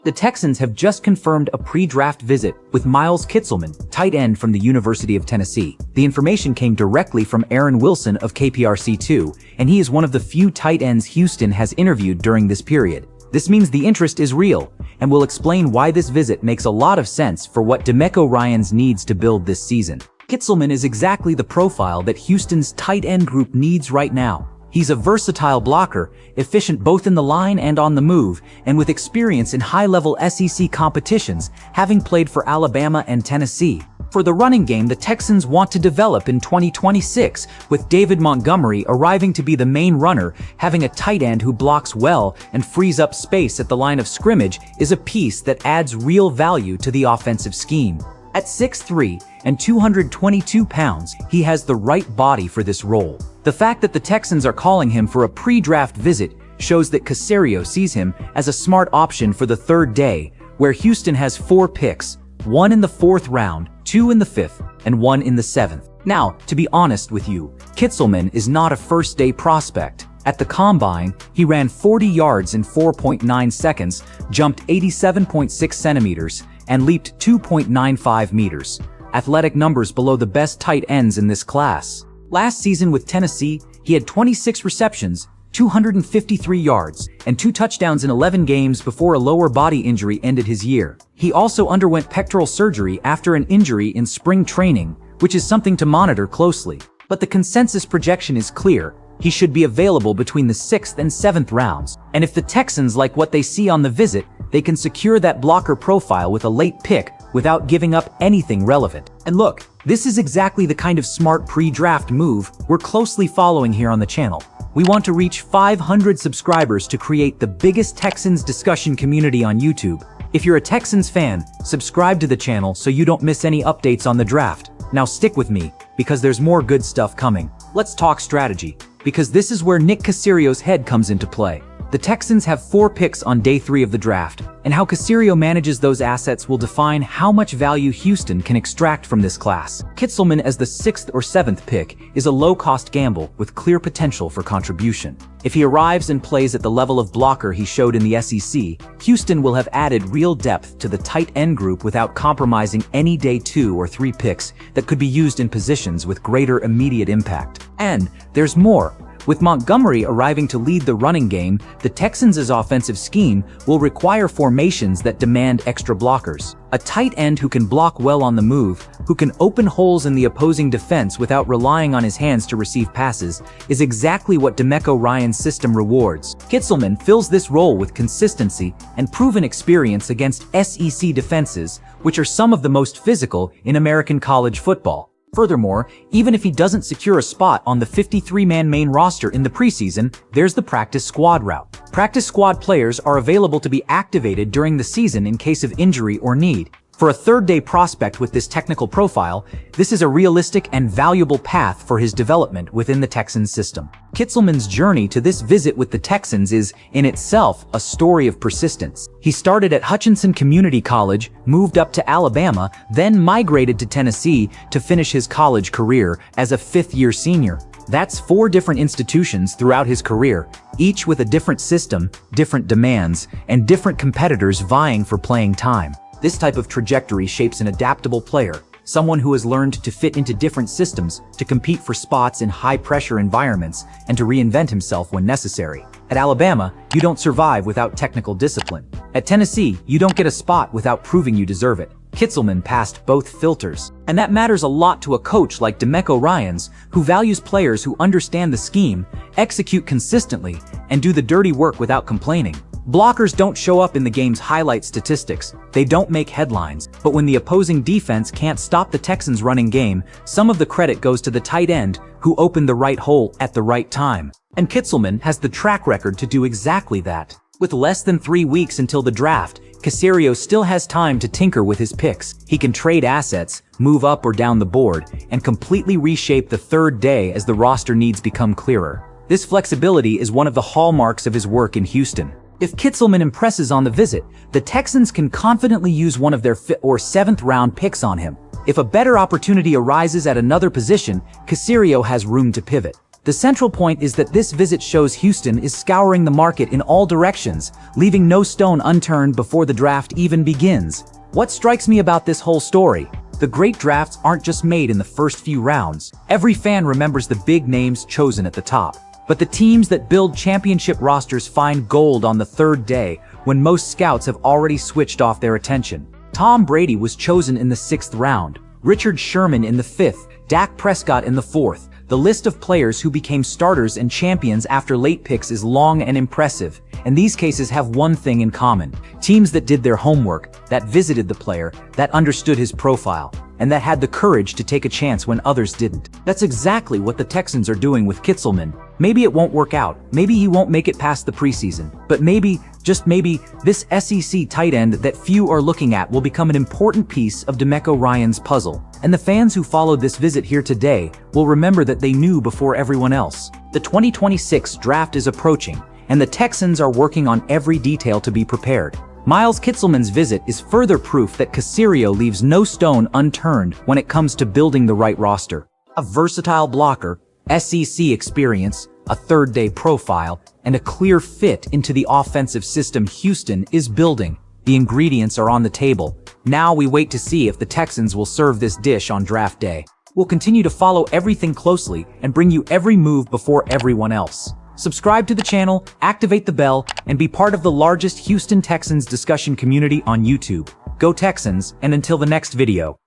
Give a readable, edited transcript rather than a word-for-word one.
The Texans have just confirmed a pre-draft visit with Miles Kitselman, tight end from the University of Tennessee. The information came directly from Aaron Wilson of KPRC2, and he is one of the few tight ends Houston has interviewed during this period. This means the interest is real, and we'll explain why this visit makes a lot of sense for what DeMeco Ryans needs to build this season. Kitselman is exactly the profile that Houston's tight end group needs right now. He's a versatile blocker, efficient both in the line and on the move, and with experience in high-level SEC competitions, having played for Alabama and Tennessee. For the running game, the Texans want to develop in 2026, with David Montgomery arriving to be the main runner. Having a tight end who blocks well and frees up space at the line of scrimmage is a piece that adds real value to the offensive scheme. At 6'3" and 222 pounds, he has the right body for this role. The fact that the Texans are calling him for a pre-draft visit shows that Caserio sees him as a smart option for the third day, where Houston has 4 picks, 1 in the 4th round, 2 in the 5th, and 1 in the 7th. Now, to be honest with you, Kitselman is not a first-day prospect. At the Combine, he ran 40 yards in 4.9 seconds, jumped 87.6 centimeters, and leaped 2.95 meters. Athletic numbers below the best tight ends in this class. Last season with Tennessee, he had 26 receptions, 253 yards, and 2 touchdowns in 11 games before a lower body injury ended his year. He also underwent pectoral surgery after an injury in spring training, which is something to monitor closely. But the consensus projection is clear. He should be available between the 6th and 7th rounds. And if the Texans like what they see on the visit, they can secure that blocker profile with a late pick without giving up anything relevant. And look, this is exactly the kind of smart pre-draft move we're closely following here on the channel. We want to reach 500 subscribers to create the biggest Texans discussion community on YouTube. If you're a Texans fan, subscribe to the channel so you don't miss any updates on the draft. Now stick with me, because there's more good stuff coming. Let's talk strategy, because this is where Nick Caserio's head comes into play. The Texans have 4 picks on day 3 of the draft, and how Caserio manages those assets will define how much value Houston can extract from this class. Kitselman as the 6th or 7th pick is a low-cost gamble with clear potential for contribution. If he arrives and plays at the level of blocker he showed in the SEC, Houston will have added real depth to the tight end group without compromising any day 2 or 3 picks that could be used in positions with greater immediate impact. And there's more. With Montgomery arriving to lead the running game, the Texans' offensive scheme will require formations that demand extra blockers. A tight end who can block well on the move, who can open holes in the opposing defense without relying on his hands to receive passes, is exactly what DeMeco Ryans' system rewards. Kitselman fills this role with consistency and proven experience against SEC defenses, which are some of the most physical in American college football. Furthermore, even if he doesn't secure a spot on the 53-man main roster in the preseason, there's the practice squad route. Practice squad players are available to be activated during the season in case of injury or need. For a third-day prospect with this technical profile, this is a realistic and valuable path for his development within the Texans system. Kitselman's journey to this visit with the Texans is, in itself, a story of persistence. He started at Hutchinson Community College, moved up to Alabama, then migrated to Tennessee to finish his college career as a 5th-year senior. That's 4 different institutions throughout his career, each with a different system, different demands, and different competitors vying for playing time. This type of trajectory shapes an adaptable player, someone who has learned to fit into different systems, to compete for spots in high-pressure environments, and to reinvent himself when necessary. At Alabama, you don't survive without technical discipline. At Tennessee, you don't get a spot without proving you deserve it. Kitselman passed both filters. And that matters a lot to a coach like DeMeco Ryans, who values players who understand the scheme, execute consistently, and do the dirty work without complaining. Blockers don't show up in the game's highlight statistics, they don't make headlines, but when the opposing defense can't stop the Texans' running game, some of the credit goes to the tight end who opened the right hole at the right time. And Kitselman has the track record to do exactly that. With less than 3 weeks until the draft, Caserio still has time to tinker with his picks. He can trade assets, move up or down the board, and completely reshape the third day as the roster needs become clearer. This flexibility is one of the hallmarks of his work in Houston. If Kitselman impresses on the visit, the Texans can confidently use one of their 5th or 7th round picks on him. If a better opportunity arises at another position, Caserio has room to pivot. The central point is that this visit shows Houston is scouring the market in all directions, leaving no stone unturned before the draft even begins. What strikes me about this whole story? The great drafts aren't just made in the first few rounds. Every fan remembers the big names chosen at the top. But the teams that build championship rosters find gold on the third day, when most scouts have already switched off their attention. Tom Brady was chosen in the 6th round, Richard Sherman in the 5th, Dak Prescott in the 4th. The list of players who became starters and champions after late picks is long and impressive, and these cases have one thing in common: teams that did their homework, that visited the player, that understood his profile, and that had the courage to take a chance when others didn't. That's exactly what the Texans are doing with Kitselman. Maybe it won't work out, maybe he won't make it past the preseason, but maybe, just maybe, this SEC tight end that few are looking at will become an important piece of DeMeco Ryans' puzzle. And the fans who followed this visit here today will remember that they knew before everyone else. The 2026 draft is approaching, and the Texans are working on every detail to be prepared. Miles Kitselman's visit is further proof that Caserio leaves no stone unturned when it comes to building the right roster. A versatile blocker, SEC experience, a third-day profile, and a clear fit into the offensive system Houston is building. The ingredients are on the table. Now we wait to see if the Texans will serve this dish on draft day. We'll continue to follow everything closely and bring you every move before everyone else. Subscribe to the channel, activate the bell, and be part of the largest Houston Texans discussion community on YouTube. Go Texans, and until the next video.